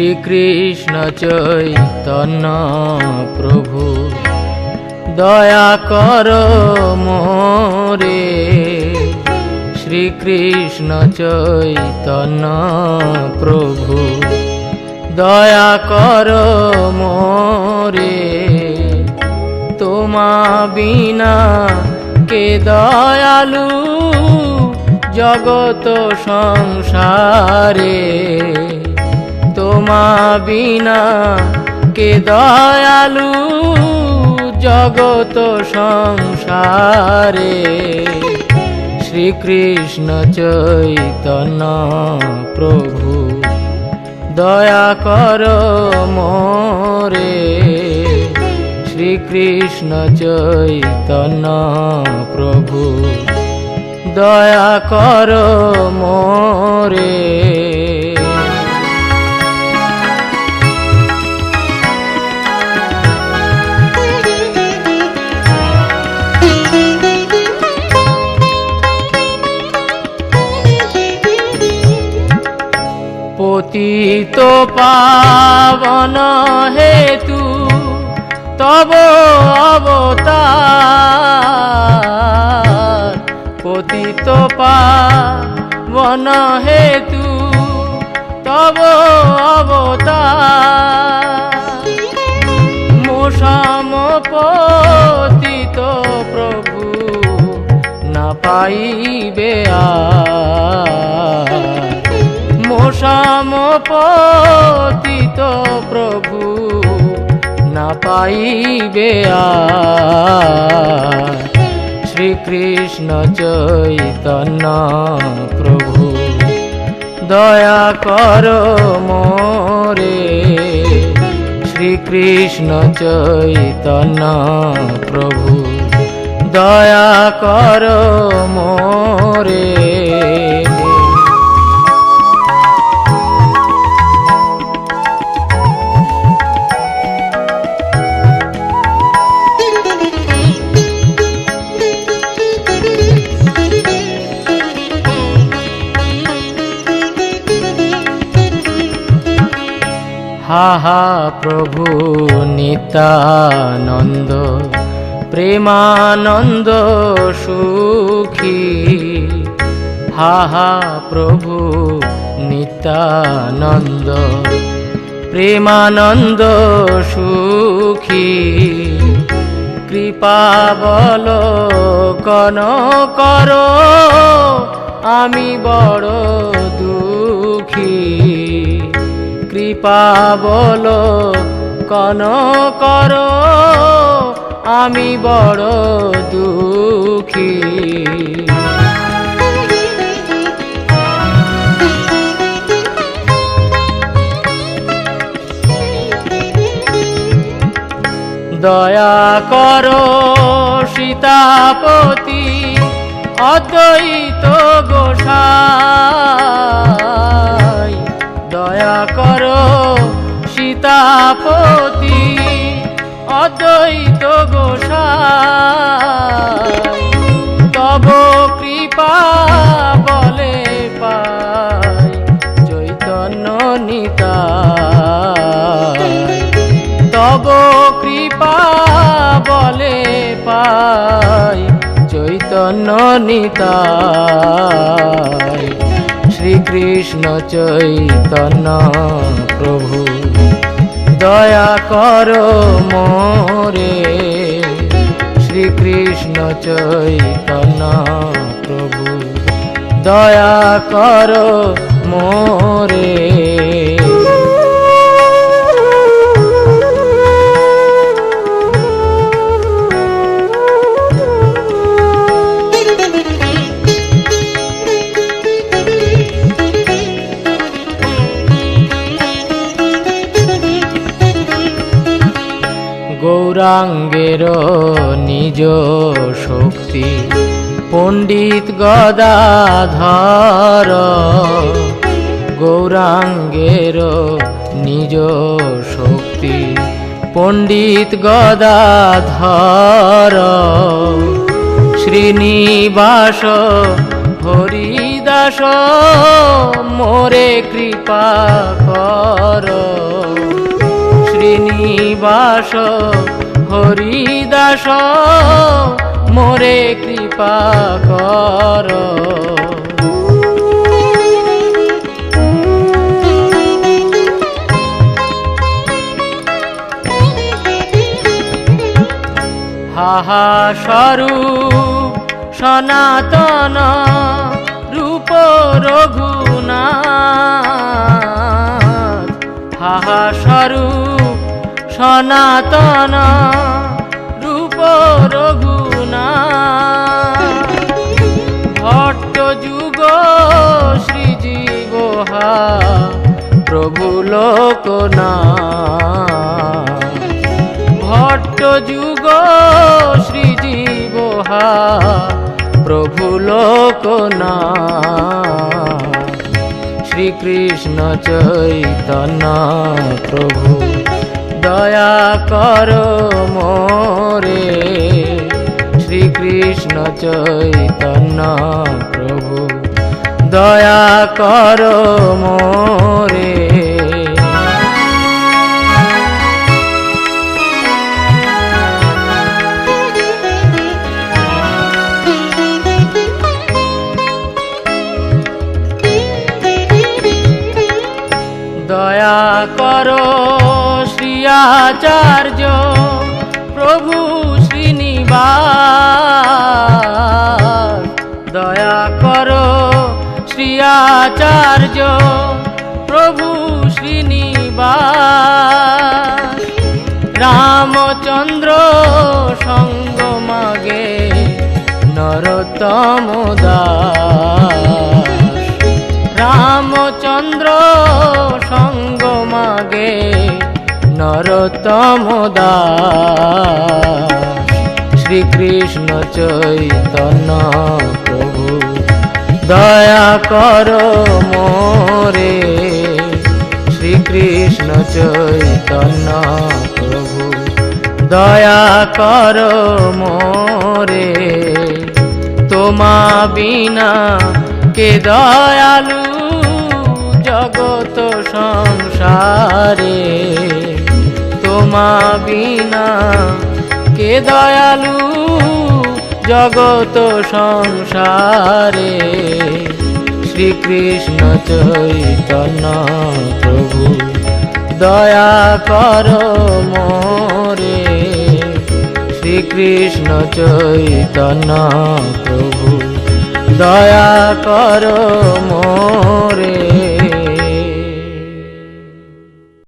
শ্রীকৃষ্ণ চৈতন্য প্রভু দয়া কর মোরে। শ্রীকৃষ্ণ চৈতন্য প্রভু দয়া কর মোরে। তোমা বিনা কে দয়ালু জগত সংসারে। তোমা বিনা কে দয়ালু জগত সংসারে। শ্রীকৃষ্ণ চৈতন্য প্রভু দয়া কর মোরে। শ্রীকৃষ্ণ চৈতন্য প্রভু দয়া কর মোরে। পতিত পাবন হেতু তব অবতার। পতিত পাবন হেতু তব অবতার। মোসাম পতিত প্রভু না পাইবে আর। মোসাম পতিত প্রভু না পাইবে আর। শ্রীকৃষ্ণ চৈতন্য প্রভু দয়া কর মোরে। শ্রীকৃষ্ণ চৈতন্য প্রভু দয়া কর মোরে। হা হা প্রভু নিত্যানন্দ প্রেমানন্দ সুখী। হা হা প্রভু নিত্যানন্দ প্রেমানন্দ সুখী। কৃপাবলোকন কর আমি বড় দুঃখী। কৃপাবলোকন কর আমি বড় দুঃখী। দয়া কর সীতাপতি অদ্বৈত গোসাই। দয়া কর সীতাপতি অদ্বৈত গোসাই। তব কৃপা বলে পাই চৈতন্য নিতাই। তব কৃপা বলে পাই চৈতন্য নিতাই। শ্রীকৃষ্ণ চৈতন্য প্রভু দয়া কর মোরে। শ্রীকৃষ্ণ চৈতন্য প্রভু দয়া কর মোরে। গৌরাঙ্গের নিজ শক্তি পণ্ডিত গদাধর। গৌরাঙ্গের নিজ শক্তি পণ্ডিত গদাধর। শ্রীনিবাস হরিদাস মোরে কৃপা কর। নিবাস হরিদাস মোরে কৃপা কর। হাহা স্বরূপ সনাতন রূপ রঘুনাথ, হাহা স্বরূপ সনাতন রূপ রঘুনাথ, ভট্ট যুগ শ্রীজীবহা প্রভু লোকনাথ, ভট্ট যুগ শ্রীজীবহা প্রভু লোকনাথ, শ্রীকৃষ্ণ চৈতন্য প্রভু দয়া কর মোরে, শ্রীকৃষ্ণ চৈতন্য প্রভু দয়া কর মোরে। দয়া করো শ্রী আচার্য প্রভু শ্রীনিবাস, দয়া করো শ্রী আচার্য প্রভু শ্রীনিবাস, রামচন্দ্র সঙ্গ মাগে নরোত্তম দাস, রামচন্দ্র সঙ্গ মাগে নরোত্তম দাস, শ্রীকৃষ্ণ চৈতন্য প্রভু দয়া কর মোরে, শ্রীকৃষ্ণ চৈতন্য প্রভু দয়া কর মোরে। তোমা বিনা কে দয়ালু জগত সংসারে, তোমা বিনা কে দয়ালু জগত সংসারে, শ্রীকৃষ্ণ চৈতন্য প্রভু দয়া কর মোরে, শ্রীকৃষ্ণ চৈতন্য প্রভু দয়া কর মোরে।